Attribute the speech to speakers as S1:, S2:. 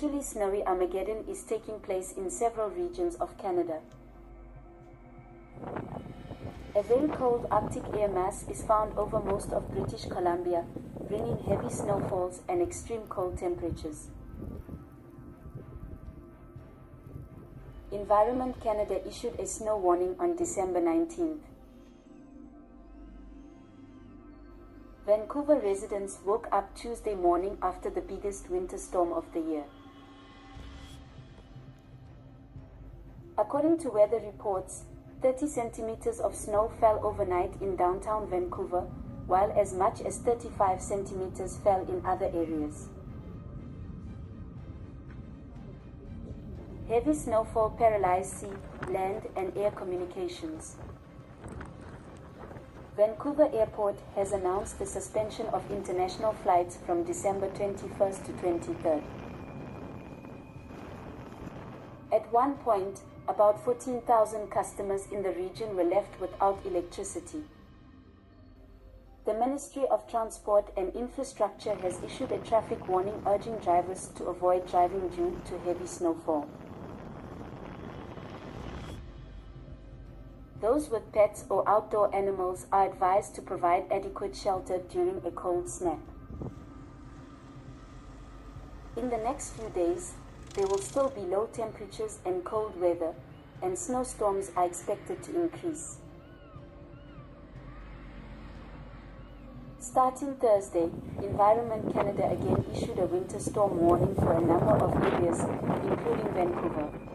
S1: truly snowy Armageddon is taking place in several regions of Canada. A very cold Arctic air mass is found over most of British Columbia, bringing heavy snowfalls and extreme cold temperatures. Environment Canada issued a snow warning on December 19th. Vancouver residents woke up Tuesday morning after the biggest winter storm of the year. According to weather reports, 30 centimeters of snow fell overnight in downtown Vancouver, while as much as 35 centimeters fell in other areas. Heavy snowfall paralyzed sea, land, and air communications. Vancouver Airport has announced the suspension of international flights from December 21st to 23rd. At one point, about 14,000 customers in the region were left without electricity. The Ministry of Transport and Infrastructure has issued a traffic warning urging drivers to avoid driving due to heavy snowfall. Those with pets or outdoor animals are advised to provide adequate shelter during a cold snap. In the next few days, there will still be low temperatures and cold weather, and snowstorms are expected to increase. Starting Thursday, Environment Canada again issued a winter storm warning for a number of areas, including Vancouver.